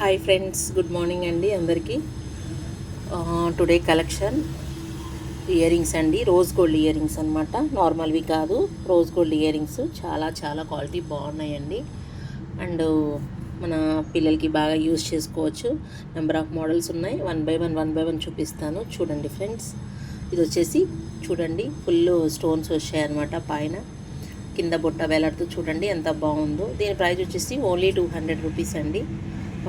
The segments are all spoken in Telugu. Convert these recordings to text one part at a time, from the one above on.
హాయ్ ఫ్రెండ్స్, గుడ్ మార్నింగ్ అండి అందరికీ. టుడే కలెక్షన్ ఇయర్ రింగ్స్ అండి, రోజ్ గోల్డ్ ఇయర్ రింగ్స్ అనమాట. నార్మల్వి కాదు, రోజ్ గోల్డ్ ఇయర్ రింగ్స్. చాలా చాలా క్వాలిటీ బాగున్నాయండి. అండ్ మన పిల్లలకి బాగా యూజ్ చేసుకోవచ్చు. నెంబర్ ఆఫ్ మోడల్స్ ఉన్నాయి. వన్ బై వన్ చూపిస్తాను. చూడండి ఫ్రెండ్స్, ఇది వచ్చేసి చూడండి ఫుల్ స్టోన్స్ వచ్చాయన్నమాట. పైన కింద బుట్ట వేలాడుతూ చూడండి ఎంత బాగుందో. దీని ప్రైస్ వచ్చేసి ఓన్లీ 200 రూపీస్ అండి.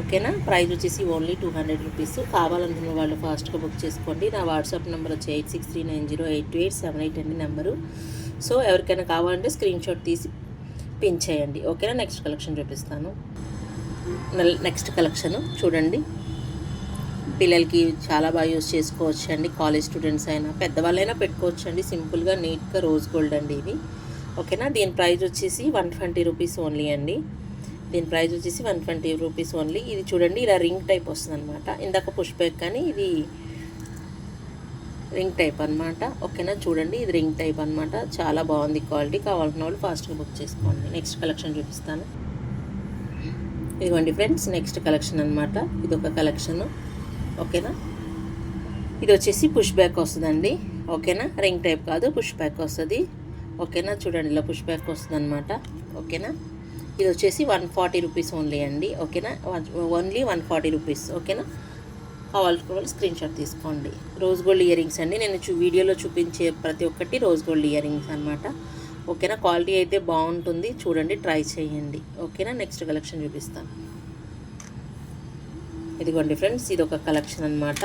ఓకేనా, ప్రైస్ వచ్చేసి ఓన్లీ 200 రూపీస్. కావాలనుకున్న వాళ్ళు ఫాస్ట్గా బుక్ చేసుకోండి. నా వాట్సాప్ నెంబర్ వచ్చి 8639082878 అండి నెంబరు. సో ఎవరికైనా కావాలంటే స్క్రీన్ షాట్ తీసి పిన్ చేయండి. ఓకేనా, నెక్స్ట్ కలెక్షన్ చూపిస్తాను. నెక్స్ట్ కలెక్షన్ చూడండి, పిల్లలకి చాలా బాగా యూజ్ చేసుకోవచ్చు అండి. కాలేజ్ స్టూడెంట్స్ అయినా పెద్దవాళ్ళైనా పెట్టుకోవచ్చు అండి. సింపుల్గా నీట్గా రోజ్ గోల్డ్ అండి ఇది. ఓకేనా, దీని ప్రైస్ వచ్చేసి 120 రూపీస్ ఓన్లీ అండి. దీని ప్రైస్ వచ్చేసి 120 రూపీస్ ఓన్లీ. ఇది చూడండి ఇలా రింగ్ టైప్ వస్తుంది అనమాట. ఇందాక పుష్ బ్యాక్ కానీ ఇది రింగ్ టైప్ అనమాట. ఓకేనా, చూడండి ఇది రింగ్ టైప్ అనమాట. చాలా బాగుంది క్వాలిటీ. కావాల్సిన వాళ్ళు ఫాస్ట్గా బుక్ చేసుకోండి. నెక్స్ట్ కలెక్షన్ చూపిస్తాను. ఇదిగోండి ఫ్రెండ్స్, నెక్స్ట్ కలెక్షన్ అనమాట. ఇది ఒక కలెక్షన్. ఓకేనా, ఇది వచ్చేసి పుష్ బ్యాక్ వస్తుందండి. ఓకేనా, రింగ్ టైప్ కాదు, పుష్ బ్యాక్ వస్తుంది. ఓకేనా, చూడండి ఇలా పుష్ బ్యాక్ వస్తుంది అనమాట. ఓకేనా, ఇది వచ్చేసి 140 రూపీస్ ఓన్లీ అండి. ఓకేనా, ఓన్లీ 140 రూపీస్. ఓకేనా, కావాల్సిన స్క్రీన్ షాట్ తీసుకోండి. రోజ్ గోల్డ్ ఇయర్ రింగ్స్ అండి. నేను వీడియోలో చూపించే ప్రతి ఒక్కటి రోజ్ గోల్డ్ ఇయర్ రింగ్స్ అనమాట. ఓకేనా, క్వాలిటీ అయితే బాగుంటుంది. చూడండి, ట్రై చేయండి. ఓకేనా, నెక్స్ట్ కలెక్షన్ చూపిస్తాను. ఇదిగోండి ఫ్రెండ్స్, ఇది ఒక కలెక్షన్ అనమాట.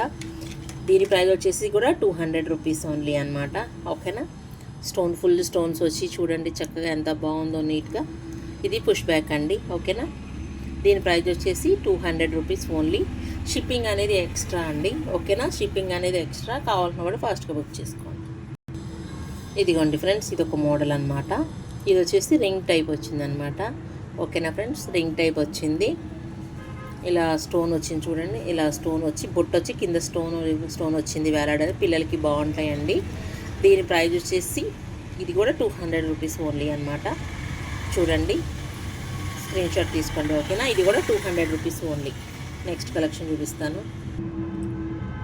దీని ప్రైస్ వచ్చేసి కూడా 200 రూపీస్ ఓన్లీ అనమాట. ఓకేనా, ఫుల్ స్టోన్స్ వచ్చి చూడండి చక్కగా ఎంత బాగుందో నీట్గా. ఇది పుష్ బ్యాక్ అండి. ఓకేనా, దీని ప్రైస్ వచ్చేసి 200 రూపీస్ ఓన్లీ. షిప్పింగ్ అనేది ఎక్స్ట్రా అండి. ఓకేనా, షిప్పింగ్ అనేది ఎక్స్ట్రా. కావాల్సిన కూడా ఫాస్ట్గా బుక్ చేసుకోండి. ఇదిగోండి ఫ్రెండ్స్, ఇది ఒక మోడల్ అనమాట. ఇది వచ్చేసి రింగ్ టైప్ వచ్చిందనమాట. ఓకేనా ఫ్రెండ్స్, రింగ్ టైప్ వచ్చింది. ఇలా స్టోన్ వచ్చింది చూడండి. ఇలా స్టోన్ వచ్చి బొట్టు వచ్చి కింద స్టోన్ వచ్చింది వేలాడాలి. పిల్లలకి బాగుంటాయండి. దీని ప్రైస్ వచ్చేసి ఇది కూడా 200 రూపీస్ ఓన్లీ అనమాట. చూడండి, స్క్రీన్ షాట్ తీసుకోండి. ఓకేనా, ఇది కూడా 200 రూపీస్ ఓన్లీ. నెక్స్ట్ కలెక్షన్ చూపిస్తాను.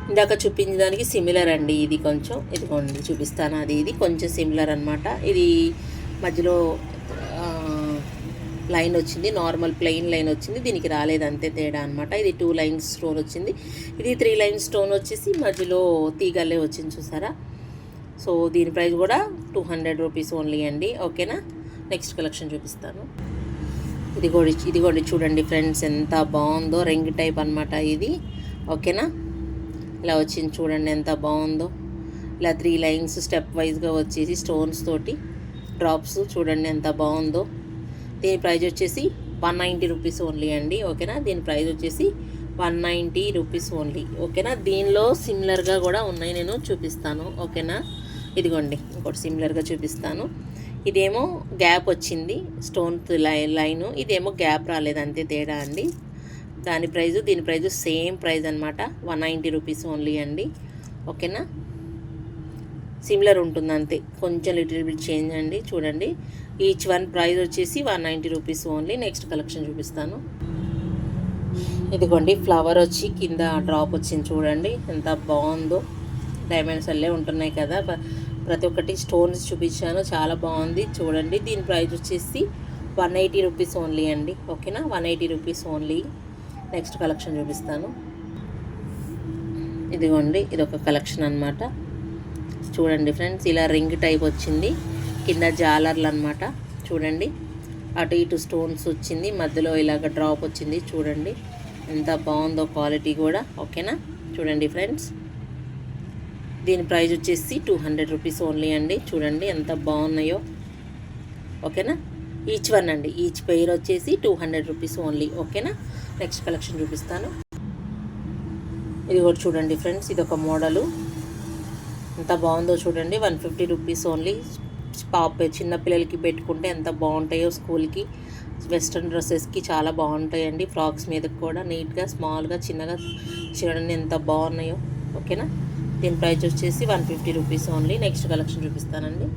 ఇందాక చూపించిన దానికి సిమిలర్ అండి. ఇది కొంచెం ఇదిగోండి చూపిస్తాను. ఇది కొంచెం సిమిలర్ అనమాట. ఇది మధ్యలో లైన్ వచ్చింది, నార్మల్ ప్లెయిన్ లైన్ వచ్చింది. దీనికి రాలేదు, అంతే తేడా అనమాట. ఇది 2 లైన్స్ స్టోన్ వచ్చింది. ఇది 3 లైన్స్ స్టోన్ వచ్చేసి మధ్యలో తీగలే వచ్చింది చూసారా. సో దీని ప్రైస్ కూడా 200 రూపీస్ ఓన్లీ అండి. ఓకేనా, నెక్స్ట్ కలెక్షన్ చూపిస్తాను. ఇదిగోండి చూడండి ఫ్రెండ్స్, ఎంత బాగుందో. రింగ్ టైప్ అనమాట ఇది. ఓకేనా, ఇలా వచ్చింది చూడండి ఎంత బాగుందో. ఇలా 3 లైన్స్ స్టెప్ వైజ్గా వచ్చేసి స్టోన్స్ తోటి డ్రాప్స్ చూడండి ఎంత బాగుందో. దీని ప్రైస్ వచ్చేసి 190 రూపీస్ ఓన్లీ అండి. ఓకేనా, దీని ప్రైస్ వచ్చేసి 190 రూపీస్ ఓన్లీ. ఓకేనా, దీనిలో సిమిలర్గా కూడా ఉన్నాయి, నేను చూపిస్తాను. ఓకేనా, ఇదిగోండి ఇంకోటి సిమిలర్గా చూపిస్తాను. ఇదేమో గ్యాప్ వచ్చింది స్టోన్ లైను, ఇదేమో గ్యాప్ రాలేదు, అంతే తేడా అండి. దీని ప్రైజు సేమ్ ప్రైజ్ అనమాట. 190 రూపీస్ ఓన్లీ అండి. ఓకేనా, సిమిలర్ ఉంటుంది అంతే, కొంచెం లిటిల్ బిట్ చేంజ్ అండి. చూడండి, ఈచ్ వన్ ప్రైస్ వచ్చేసి 190 రూపీస్ ఓన్లీ. నెక్స్ట్ కలెక్షన్ చూపిస్తాను. ఇదిగోండి ఫ్లవర్ వచ్చి కింద డ్రాప్ వచ్చింది చూడండి ఎంత బాగుందో. డైమండ్స్ అల్లే ఉంటున్నాయి కదా, ప్రతి ఒక్కటి స్టోన్స్ చూపించాను, చాలా బాగుంది చూడండి. దీని ప్రైస్ వచ్చేసి 180 రూపీస్ ఓన్లీ అండి. ఓకేనా, 180 రూపీస్ ఓన్లీ. నెక్స్ట్ కలెక్షన్ చూపిస్తాను. ఇదిగోండి, ఇది ఒక కలెక్షన్ అనమాట. చూడండి ఫ్రెండ్స్, ఇలా రింగ్ టైప్ వచ్చింది, కింద జాలర్లు అనమాట. చూడండి, అటు ఇటు స్టోన్స్ వచ్చింది, మధ్యలో ఇలాగ డ్రాప్ వచ్చింది. చూడండి ఎంత బాగుందో క్వాలిటీ కూడా. ఓకేనా, చూడండి ఫ్రెండ్స్, దీని ప్రైస్ వచ్చేసి 200 రూపీస్ ఓన్లీ అండి. చూడండి ఎంత బాగున్నాయో. ఓకేనా, ఈచ్ వన్ అండి, ఈచ్ పెయిర్ వచ్చేసి 200 రూపీస్ ఓన్లీ. ఓకేనా, నెక్స్ట్ కలెక్షన్ చూపిస్తాను. ఇది కూడా చూడండి ఫ్రెండ్స్, ఇది ఒక మోడలు ఎంత బాగుందో చూడండి. 150 రూపీస్ ఓన్లీ. చిన్నపిల్లలకి పెట్టుకుంటే ఎంత బాగుంటాయో, స్కూల్కి వెస్ట్రన్ డ్రెస్సెస్కి చాలా బాగుంటాయండి. ఫ్రాక్స్ మీదకి కూడా నీట్గా స్మాల్గా చిన్నగా చూడండి ఎంత బాగున్నాయో. ఓకేనా, దీని ప్రైస్ వచ్చేసి 150 రూపీస్ ఓన్లీ. నెక్స్ట్ కలెక్షన్ చూపిస్తానండి.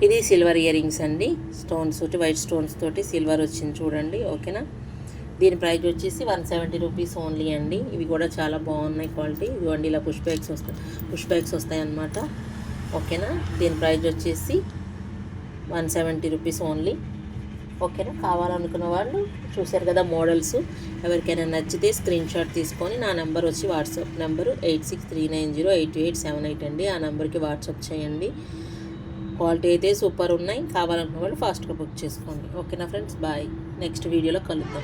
ఇది సిల్వర్ ఇయర్ రింగ్స్ అండి. స్టోన్స్ తోటి, వైట్ స్టోన్స్ తోటి సిల్వర్ వచ్చింది చూడండి. ఓకేనా, దీని ప్రైస్ వచ్చేసి 170 రూపీస్ ఓన్లీ అండి. ఇవి కూడా చాలా బాగున్నాయి క్వాలిటీ. ఇవ్వండి ఇలా పుష్ బ్యాగ్స్ వస్తాయి అన్నమాట. ఓకేనా, దీని ప్రైస్ వచ్చేసి 170 రూపీస్ ఓన్లీ. ఓకేనా, కావాలనుకున్న వాళ్ళు చూశారు కదా మోడల్స్. ఎవరికైనా నచ్చితే స్క్రీన్ షాట్ తీసుకొని నా నెంబర్ వచ్చి వాట్సాప్ నెంబరు 8639082878 అండి. ఆ నెంబర్కి వాట్సాప్ చేయండి. క్వాలిటీ అయితే సూపర్ ఉన్నాయి. కావాలనుకున్న వాళ్ళు ఫాస్ట్గా బుక్ చేసుకోండి. ఓకేనా ఫ్రెండ్స్, బాయ్. నెక్స్ట్ వీడియోలో కలుద్దాం.